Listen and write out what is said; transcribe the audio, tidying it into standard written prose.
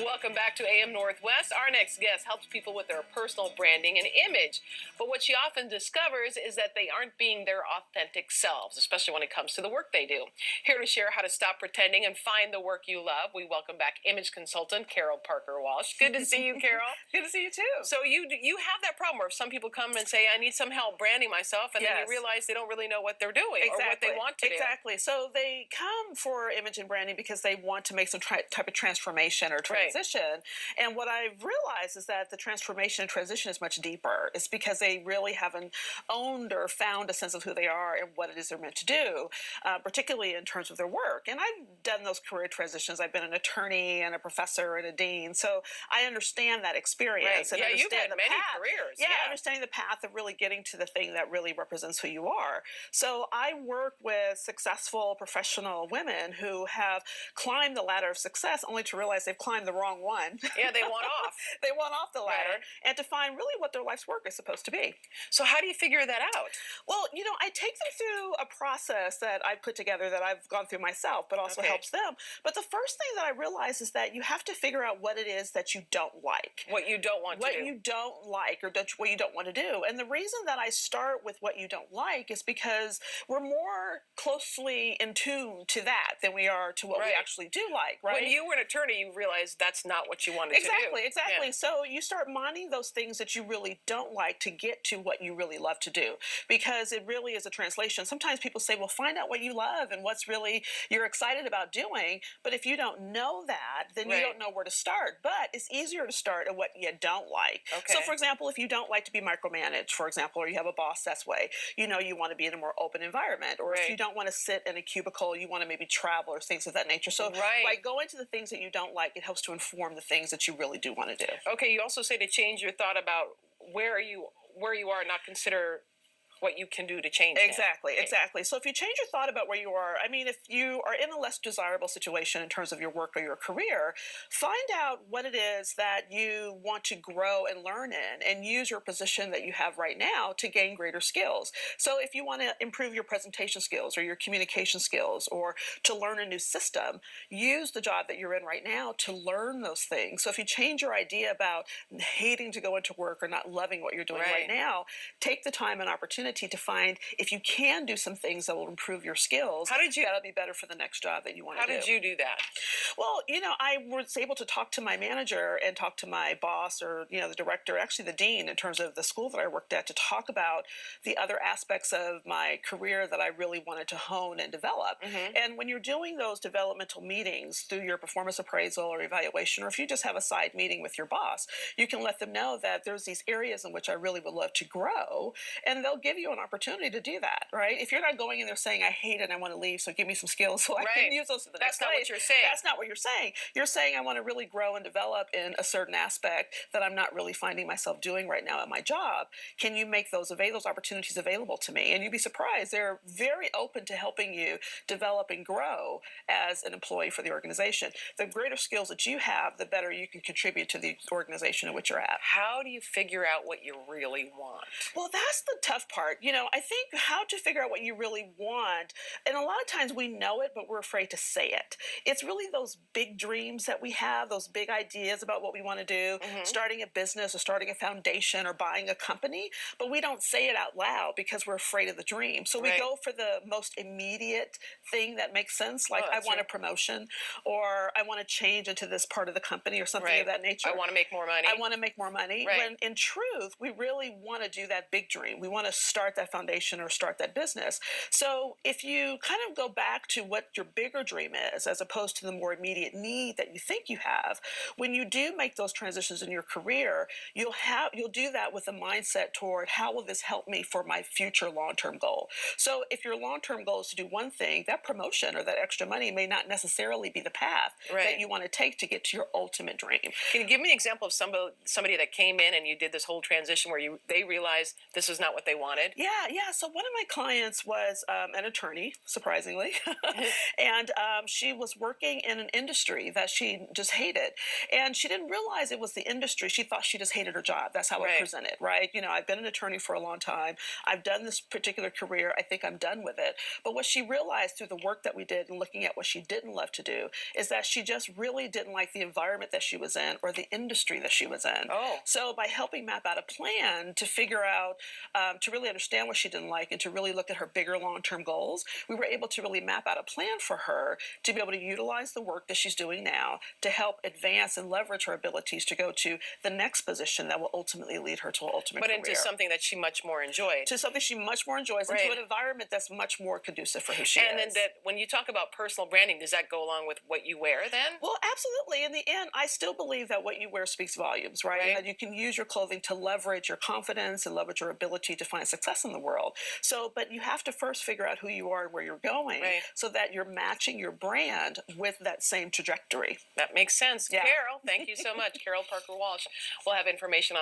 Welcome back to AM Northwest. Our next guest helps people with their personal branding and image. But what she often discovers is that they aren't being their authentic selves, especially when it comes to the work they do. Here to share how to stop pretending and find the work you love, we welcome back image consultant Carol Parker Walsh. Good to see you, Carol. Good to see you too. So you have that problem where some people come and say, I need some help branding myself, and then you realize they don't really know what they're doing or what they want to do. Exactly. So they come for image and branding because they want to make some type of transformation or transition. And what I've realized is that the transformation and transition is much deeper. It's because they really haven't owned or found a sense of who they are and what it is they're meant to do, particularly in terms of their work. And I've done those career transitions. I've been an attorney and a professor and a dean. So I understand that experience. Right. And you've had many careers. Yeah, understanding the path of really getting to the thing that really represents who you are. So I work with successful professional women who have climbed the ladder of success only to realize they've climbed the wrong one. Yeah, they want off. They want off the ladder, and to find really what their life's work is supposed to be. So how do you figure that out? Well, I take them through a process that I've put together that I've gone through myself, but also helps them. But the first thing that I realize is that you have to figure out what it is that you don't like. What you don't want to do. What you don't like or what you don't want to do. And the reason that I start with what you don't like is because we're more closely in tune to that than we are to what we actually do like, right? When you were an attorney, you realized that's not what you wanted to do. Exactly. Yeah. So you start minding those things that you really don't like to get to what you really love to do, because it really is a translation. Sometimes people say, well, find out what you love and what's really you're excited about doing. But if you don't know that, then you don't know where to start. But it's easier to start at what you don't like. So, for example, if you don't like to be micromanaged, for example, or you have a boss that's way, you want to be in a more open environment. Or if you don't want to sit in a cubicle, you want to maybe travel or things of that nature. So by going to the things that you don't like, it helps to inform the things that you really do want to do. Okay, you also say to change your thought about where you are, not consider what you can do to change Exactly. So if you change your thought about where you are, if you are in a less desirable situation in terms of your work or your career, find out what it is that you want to grow and learn in, and use your position that you have right now to gain greater skills. So if you want to improve your presentation skills or your communication skills or to learn a new system, use the job that you're in right now to learn those things. So if you change your idea about hating to go into work or not loving what you're doing right now, take the time and opportunity to find if you can do some things that will improve your skills. That'll be better for the next job that you want to do. How did you do that? Well, I was able to talk to my manager and talk to my boss or, the director, actually the dean in terms of the school that I worked at, to talk about the other aspects of my career that I really wanted to hone and develop. And when you're doing those developmental meetings through your performance appraisal or evaluation, or if you just have a side meeting with your boss, you can let them know that there's these areas in which I really would love to grow, and they'll give you an opportunity to do that, right? If you're not going in there saying, I hate it, I want to leave, so give me some skills so I can use those for the next That's not what you're saying. That's not what you're saying. You're saying, I want to really grow and develop in a certain aspect that I'm not really finding myself doing right now at my job. Can you make those opportunities available to me? And you'd be surprised. They're very open to helping you develop and grow as an employee for the organization. The greater skills that you have, the better you can contribute to the organization in which you're at. How do you figure out what you really want? Well, that's the tough part. I think how to figure out what you really want, and a lot of times we know it, but we're afraid to say it. It's really those big dreams that we have, those big ideas about what we want to do, starting a business or starting a foundation or buying a company, but we don't say it out loud because we're afraid of the dream. So we go for the most immediate thing that makes sense, like I want a promotion, or I want to change into this part of the company or something of that nature. I want to make more money. I want to make more money. When in truth, we really want to do that big dream. We want to start that foundation or start that business. So if you kind of go back to what your bigger dream is, as opposed to the more immediate need that you think you have, when you do make those transitions in your career, you'll do that with a mindset toward how will this help me for my future long-term goal. So if your long-term goal is to do one thing, that promotion or that extra money may not necessarily be the path that you want to take to get to your ultimate dream. Can you give me an example of somebody that came in and you did this whole transition where they realized this is not what they wanted? wanted. Yeah. So one of my clients was an attorney, surprisingly, and she was working in an industry that she just hated, and she didn't realize it was the industry. She thought she just hated her job. That's how it Right. presented, right? I've been an attorney for a long time. I've done this particular career. I think I'm done with it. But what she realized through the work that we did and looking at what she didn't love to do is that she just really didn't like the environment that she was in or the industry that she was in. Oh. So by helping map out a plan to figure out, to really understand what she didn't like and to really look at her bigger long-term goals, we were able to really map out a plan for her to be able to utilize the work that she's doing now to help advance and leverage her abilities to go to the next position that will ultimately lead her to an ultimate But career. into something that she much more enjoyed. To something she much more enjoys, and Right. to an environment that's much more conducive for who she And is. then that when you talk about personal branding, does that go along with what you wear then? Well, absolutely. In the end, I still believe that what you wear speaks volumes, right? Right. And that you can use your clothing to leverage your confidence and leverage your ability to find success in the world. So, but you have to first figure out who you are and where you're going Right. so that you're matching your brand with that same trajectory. That makes sense. Yeah. Carol, thank you so much. Carol Parker Walsh. We'll have information on our